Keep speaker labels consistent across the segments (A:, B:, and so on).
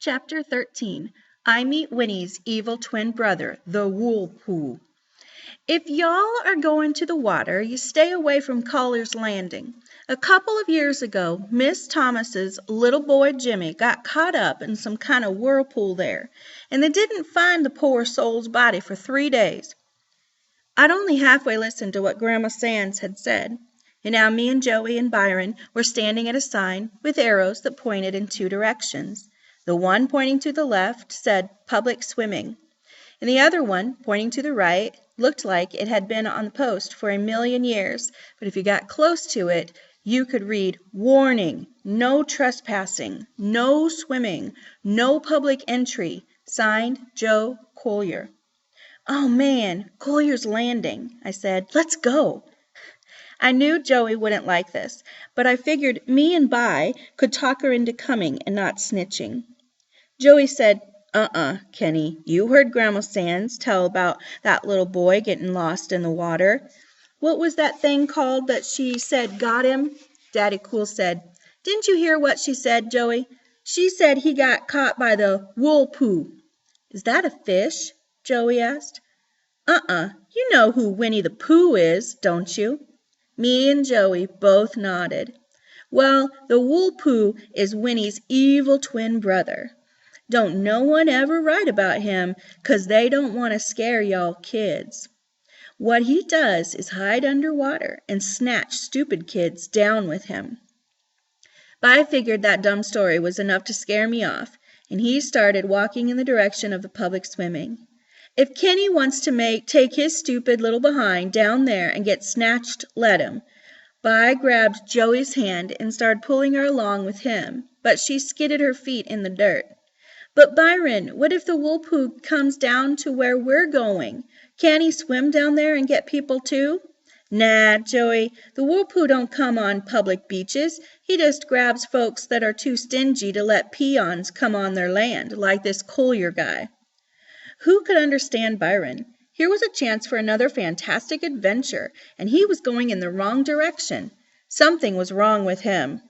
A: Chapter 13. I Meet Winnie's Evil Twin Brother, the Woolpoo. If y'all are going to the water, you stay away from Collier's Landing. A couple of years ago, Miss Thomas's little boy Jimmy got caught up in some kind of whirlpool there, and they didn't find the poor soul's body for 3 days. I'd only halfway listened to what Grandma Sands had said, and now me and Joey and Byron were standing at a sign with arrows that pointed in 2 directions. The one pointing to the left said public swimming, and the other one, pointing to the right, looked like it had been on the post for 1,000,000 years, but if you got close to it, you could read, "Warning, no trespassing, no swimming, no public entry, signed Joe Collier." "Oh, man, Collier's Landing," I said. "Let's go." I knew Joey wouldn't like this, but I figured me and Vi could talk her into coming and not snitching. Joey said, Kenny, you heard Grandma Sands tell about that little boy getting lost in the water. What was that thing called that she said got him?" Daddy Cool said, "Didn't you hear what she said, Joey? She said he got caught by the Woolpoo." "Is that a fish?" Joey asked. You know who Winnie the Pooh is, don't you?" Me and Joey both nodded. "Well, the Woolpoo is Winnie's evil twin brother. Don't no one ever write about him, 'cause they don't want to scare y'all kids. What he does is hide under water and snatch stupid kids down with him." But I figured that dumb story was enough to scare me off, and he started walking in the direction of the public swimming. "If Kenny wants to take his stupid little behind down there and get snatched, let him." Vi grabbed Joey's hand and started pulling her along with him, but she skidded her feet in the dirt. "But Byron, what if the Woolpoo comes down to where we're going? Can't he swim down there and get people too?" "Nah, Joey, the Woolpoo don't come on public beaches. He just grabs folks that are too stingy to let peons come on their land, like this Collier guy." Who could understand Byron? Here was a chance for another fantastic adventure, and he was going in the wrong direction. Something was wrong with him.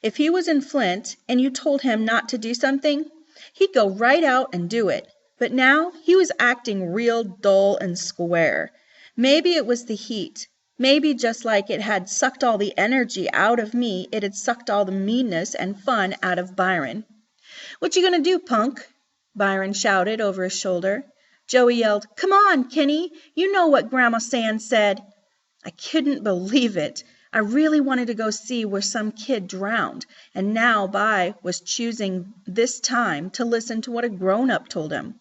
A: If he was in Flint, and you told him not to do something, he'd go right out and do it. But now he was acting real dull and square. Maybe it was the heat. Maybe just like it had sucked all the energy out of me, it had sucked all the meanness and fun out of Byron. "What you gonna do, punk?" Byron shouted over his shoulder. Joey yelled, "Come on, Kenny. You know what Grandma Sands said." I couldn't believe it. I really wanted to go see where some kid drowned, and now Vi was choosing this time to listen to what a grown-up told him.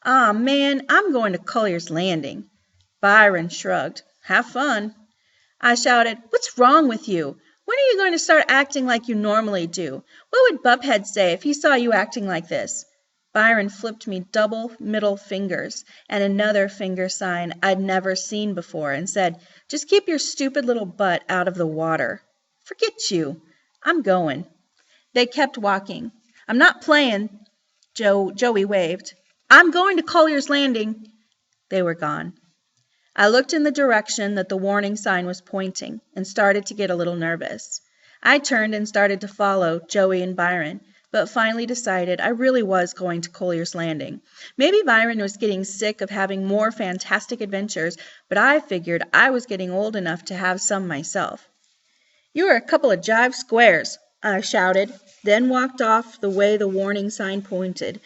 A: "Aw, man, I'm going to Collier's Landing." Byron shrugged. "Have fun." I shouted, "What's wrong with you? When are you going to start acting like you normally do? What would Buphead say if he saw you acting like this?" Byron flipped me double middle fingers and another finger sign I'd never seen before and said, "Just keep your stupid little butt out of the water." "Forget you. I'm going." They kept walking. "I'm not playing." Joey waved. "I'm going to Collier's Landing." They were gone. I looked in the direction that the warning sign was pointing and started to get a little nervous. I turned and started to follow Joey and Byron, but finally decided I really was going to Collier's Landing. Maybe Byron was getting sick of having more fantastic adventures, but I figured I was getting old enough to have some myself. "You are a couple of jive squares," I shouted, then walked off the way the warning sign pointed.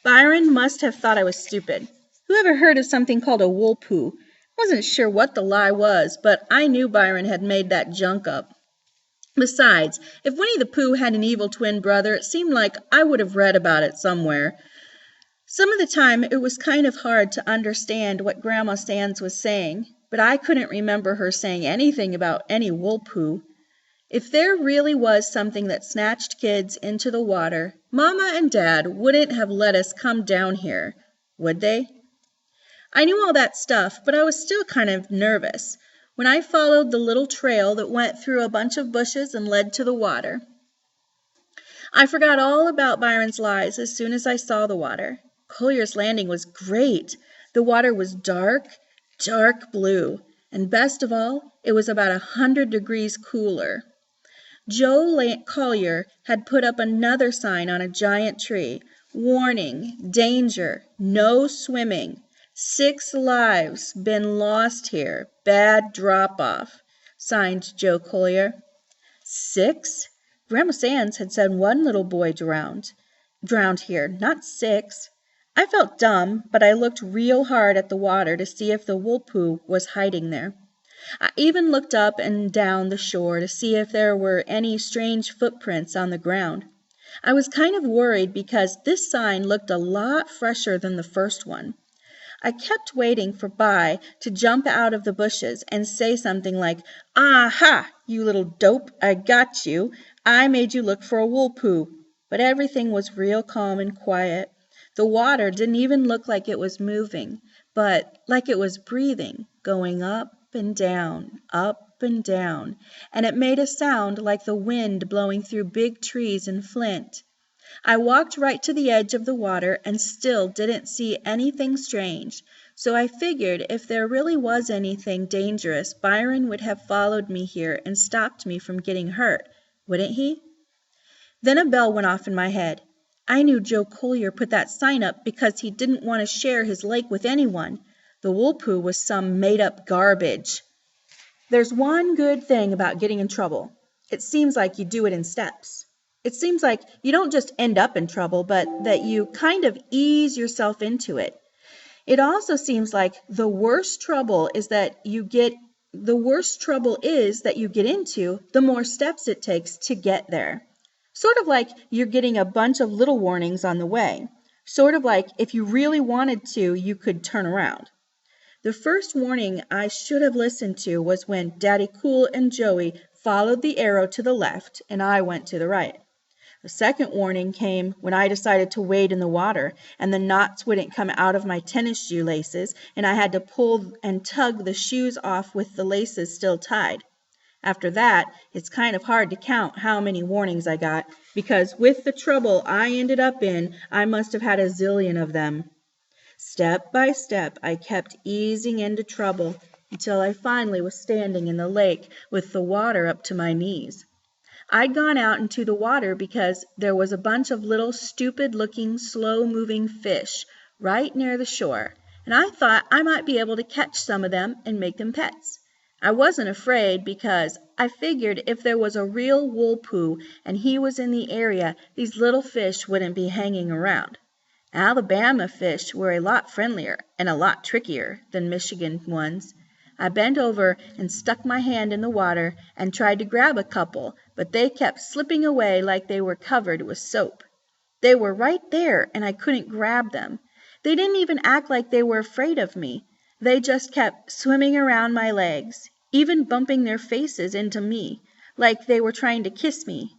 A: Byron must have thought I was stupid. Who ever heard of something called a Woolpoo? Wasn't sure what the lie was, but I knew Byron had made that junk up. Besides, if Winnie the Pooh had an evil twin brother, it seemed like I would have read about it somewhere. Some of the time it was kind of hard to understand what Grandma Sands was saying, but I couldn't remember her saying anything about any Woolpoo. If there really was something that snatched kids into the water, Mama and Dad wouldn't have let us come down here, would they? I knew all that stuff, but I was still kind of nervous when I followed the little trail that went through a bunch of bushes and led to the water. I forgot all about Byron's lies as soon as I saw the water. Collier's Landing was great. The water was dark, dark blue, and best of all, it was about 100 degrees cooler. Collier had put up another sign on a giant tree. Warning, danger, no swimming. 6 lives been lost here. Bad drop-off. Signed, Joe Collier. 6? Grandma Sands had said one little boy drowned here, not 6. I felt dumb, but I looked real hard at the water to see if the Woolpoo was hiding there. I even looked up and down the shore to see if there were any strange footprints on the ground. I was kind of worried because this sign looked a lot fresher than the first one. I kept waiting for Bai to jump out of the bushes and say something like, "Aha, you little dope, I got you. I made you look for a Woolpoo." But everything was real calm and quiet. The water didn't even look like it was moving, but like it was breathing, going up and down, and it made a sound like the wind blowing through big trees in Flint. I walked right to the edge of the water and still didn't see anything strange, so I figured if there really was anything dangerous, Byron would have followed me here and stopped me from getting hurt, wouldn't he? Then a bell went off in my head. I knew Joe Collier put that sign up because he didn't want to share his lake with anyone. The Woolpoo was some made-up garbage. There's one good thing about getting in trouble. It seems like you do it in steps. It seems like you don't just end up in trouble, but that you kind of ease yourself into it. It also seems like the worst trouble is that you get into, the more steps it takes to get there. Sort of like you're getting a bunch of little warnings on the way. Sort of like if you really wanted to, you could turn around. The first warning I should have listened to was when Daddy Cool and Joey followed the arrow to the left and I went to the right. The second warning came when I decided to wade in the water and the knots wouldn't come out of my tennis shoe laces and I had to pull and tug the shoes off with the laces still tied. After that, it's kind of hard to count how many warnings I got because with the trouble I ended up in, I must have had a zillion of them. Step by step, I kept easing into trouble until I finally was standing in the lake with the water up to my knees. I'd gone out into the water because there was a bunch of little stupid-looking, slow-moving fish right near the shore, and I thought I might be able to catch some of them and make them pets. I wasn't afraid because I figured if there was a real Woolpoo and he was in the area, these little fish wouldn't be hanging around. Alabama fish were a lot friendlier and a lot trickier than Michigan ones. I bent over and stuck my hand in the water and tried to grab a couple, but they kept slipping away like they were covered with soap. They were right there and I couldn't grab them. They didn't even act like they were afraid of me. They just kept swimming around my legs, even bumping their faces into me, like they were trying to kiss me.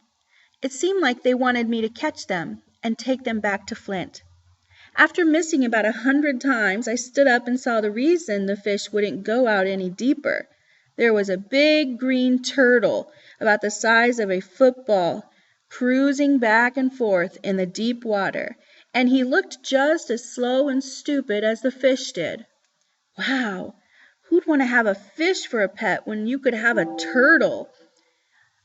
A: It seemed like they wanted me to catch them and take them back to Flint. After missing about 100 times, I stood up and saw the reason the fish wouldn't go out any deeper. There was a big green turtle, about the size of a football, cruising back and forth in the deep water, and he looked just as slow and stupid as the fish did. Wow, who'd want to have a fish for a pet when you could have a turtle?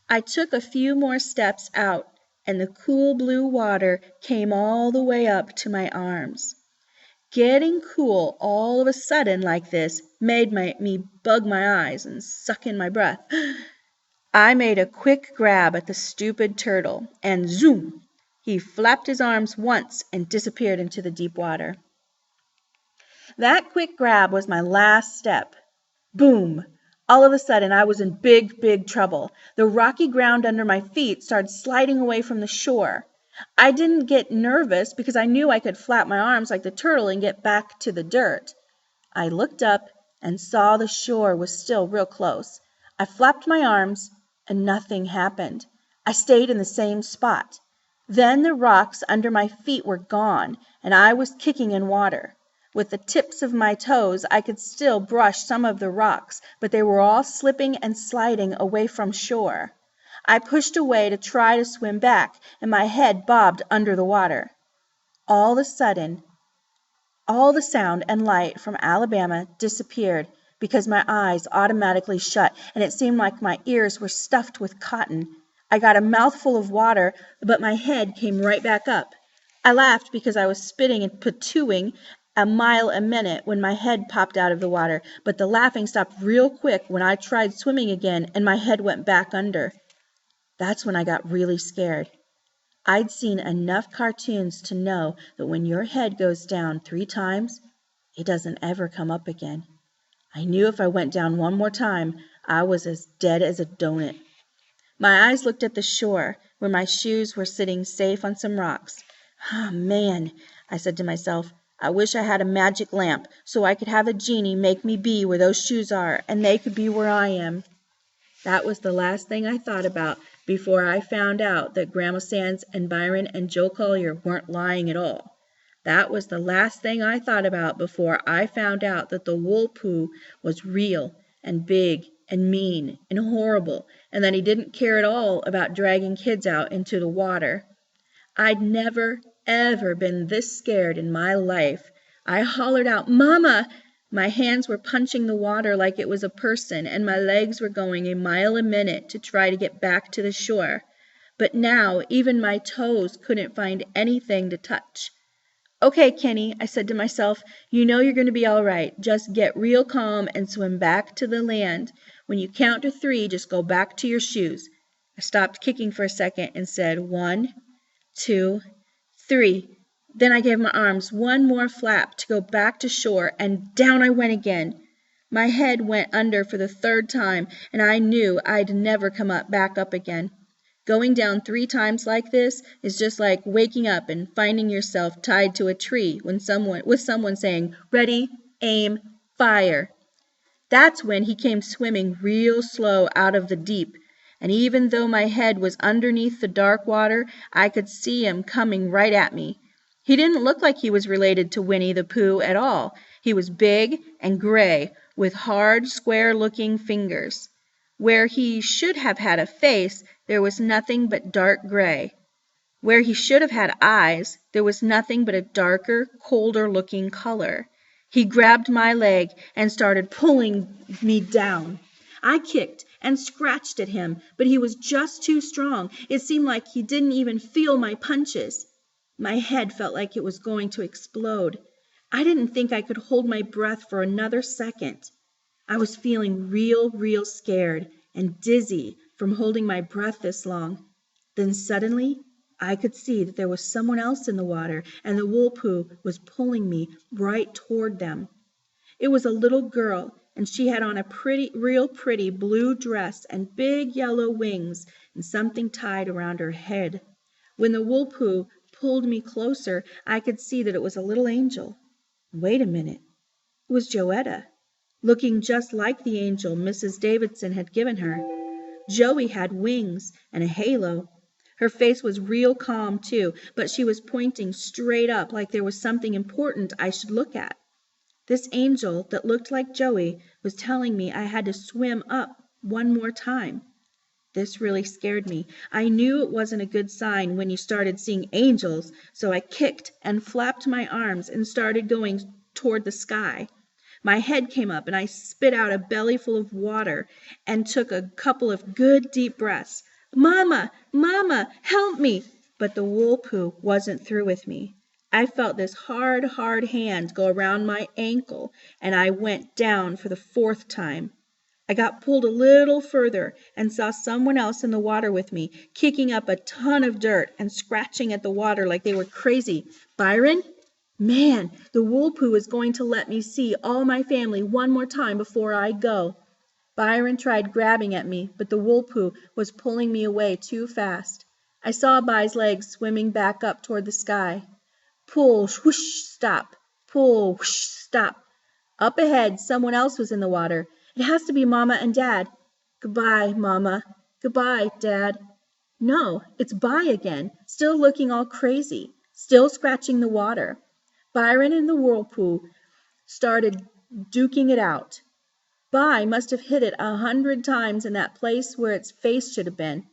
A: I took a few more steps out, and the cool blue water came all the way up to my arms. Getting cool all of a sudden like this made me bug my eyes and suck in my breath. I made a quick grab at the stupid turtle, and zoom! He flapped his arms once and disappeared into the deep water. That quick grab was my last step. Boom! All of a sudden, I was in big trouble. The rocky ground under my feet started sliding away from the shore. I didn't get nervous because I knew I could flap my arms like the turtle and get back to the dirt. I looked up and saw the shore was still real close. I flapped my arms and nothing happened. I stayed in the same spot. Then the rocks under my feet were gone and I was kicking in water. With the tips of my toes, I could still brush some of the rocks, but they were all slipping and sliding away from shore. I pushed away to try to swim back, and my head bobbed under the water. All of a sudden, all the sound and light from Alabama disappeared because my eyes automatically shut, and it seemed like my ears were stuffed with cotton. I got a mouthful of water, but my head came right back up. I laughed because I was spitting and patooing a mile a minute when my head popped out of the water, but the laughing stopped real quick when I tried swimming again and my head went back under. That's when I got really scared. I'd seen enough cartoons to know that when your head goes down 3 times, it doesn't ever come up again. I knew if I went down one more time, I was as dead as a doughnut. My eyes looked at the shore, where my shoes were sitting safe on some rocks. "Ah, man," I said to myself, "I wish I had a magic lamp so I could have a genie make me be where those shoes are, and they could be where I am." That was the last thing I thought about before I found out that Grandma Sands and Byron and Joe Collier weren't lying at all. That was the last thing I thought about before I found out that the Woolpoo was real and big and mean and horrible, and that he didn't care at all about dragging kids out into the water. I'd never, ever been this scared in my life. I hollered out, "Mama!" My hands were punching the water like it was a person, and my legs were going a mile a minute to try to get back to the shore. But now even my toes couldn't find anything to touch. "Okay, Kenny," I said to myself, "you know you're going to be all right. Just get real calm and swim back to the land. When you count to 3, just go back to your shoes." I stopped kicking for a second and said, 1, 2, 3. Then I gave my arms one more flap to go back to shore, and down I went again. My head went under for the 3rd time, and I knew I'd never come back up again. Going down 3 times like this is just like waking up and finding yourself tied to a tree with someone saying, "Ready, aim, fire." That's when he came swimming real slow out of the deep, and even though my head was underneath the dark water, I could see him coming right at me. He didn't look like he was related to Winnie the Pooh at all. He was big and gray, with hard, square-looking fingers. Where he should have had a face, there was nothing but dark gray. Where he should have had eyes, there was nothing but a darker, colder-looking color. He grabbed my leg and started pulling me down. I kicked and scratched at him, but he was just too strong. It seemed like he didn't even feel my punches. My head felt like it was going to explode. I didn't think I could hold my breath for another second. I was feeling real scared and dizzy from holding my breath this long. Then suddenly I could see that there was someone else in the water, and the Woolpoo was pulling me right toward them. It was a little girl, and she had on a real pretty blue dress and big yellow wings and something tied around her head. When the Woolpoo pulled me closer, I could see that it was a little angel. Wait a minute. It was Joetta, looking just like the angel Mrs. Davidson had given her. Joey had wings and a halo. Her face was real calm, too, but she was pointing straight up like there was something important I should look at. This angel that looked like Joey was telling me I had to swim up one more time. This really scared me. I knew it wasn't a good sign when you started seeing angels, so I kicked and flapped my arms and started going toward the sky. My head came up and I spit out a bellyful of water and took a couple of good deep breaths. "Mama! Mama! Help me!" But the Woolpoo wasn't through with me. I felt this hard hand go around my ankle, and I went down for the 4th time. I got pulled a little further and saw someone else in the water with me, kicking up a ton of dirt and scratching at the water like they were crazy. "Byron? Man, the Woolpoo is going to let me see all my family one more time before I go." Byron tried grabbing at me, but the Woolpoo was pulling me away too fast. I saw By's legs swimming back up toward the sky. Pull, whoosh, stop. Pull, whoosh, stop. Up ahead, someone else was in the water. It has to be Mama and Dad. "Goodbye, Mama. Goodbye, Dad." No, it's By again, still looking all crazy, still scratching the water. Byron and the Whirlpool started duking it out. By must have hit it 100 times in that place where its face should have been.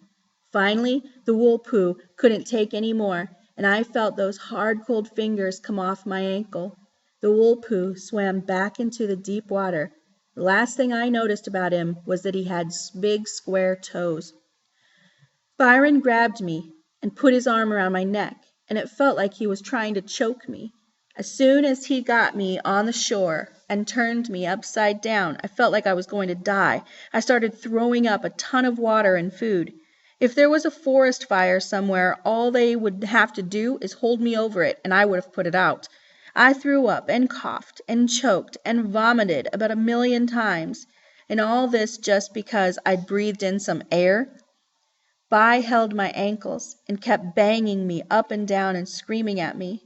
A: Finally, the Woolpoo couldn't take any more, and I felt those hard, cold fingers come off my ankle. The Woolpoo swam back into the deep water. The last thing I noticed about him was that he had big, square toes. Byron grabbed me and put his arm around my neck, and it felt like he was trying to choke me. As soon as he got me on the shore and turned me upside down, I felt like I was going to die. I started throwing up a ton of water and food. If there was a forest fire somewhere, all they would have to do is hold me over it, and I would have put it out. I threw up and coughed and choked and vomited about 1,000,000 times, and all this just because I'd breathed in some air. Vi held my ankles and kept banging me up and down and screaming at me.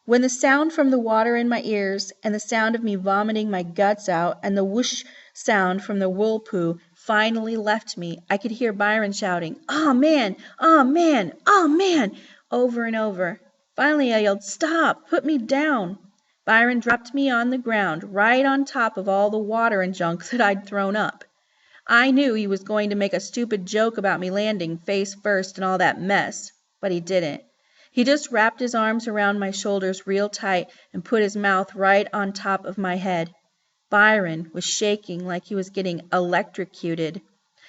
A: When the sound from the water in my ears, and the sound of me vomiting my guts out, and the whoosh sound from the whirlpool finally left me, I could hear Byron shouting, "Aw, man! Aw, man! Aw, man!" over and over. Finally I yelled, "Stop! Put me down!" Byron dropped me on the ground, right on top of all the water and junk that I'd thrown up. I knew he was going to make a stupid joke about me landing face first and all that mess, but he didn't. He just wrapped his arms around my shoulders real tight and put his mouth right on top of my head. Byron was shaking like he was getting electrocuted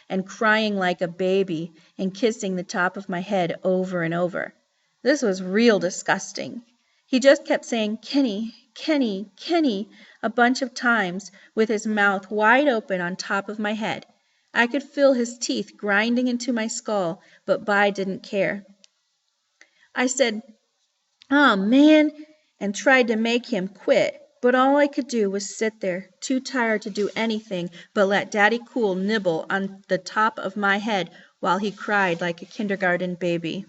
A: and crying like a baby and kissing the top of my head over and over. This was real disgusting. He just kept saying, "Kenny, Kenny, Kenny," a bunch of times with his mouth wide open on top of my head. I could feel his teeth grinding into my skull, but Vi didn't care. I said, "Aw, man," and tried to make him quit, but all I could do was sit there, too tired to do anything but let Daddy Cool nibble on the top of my head while he cried like a kindergarten baby.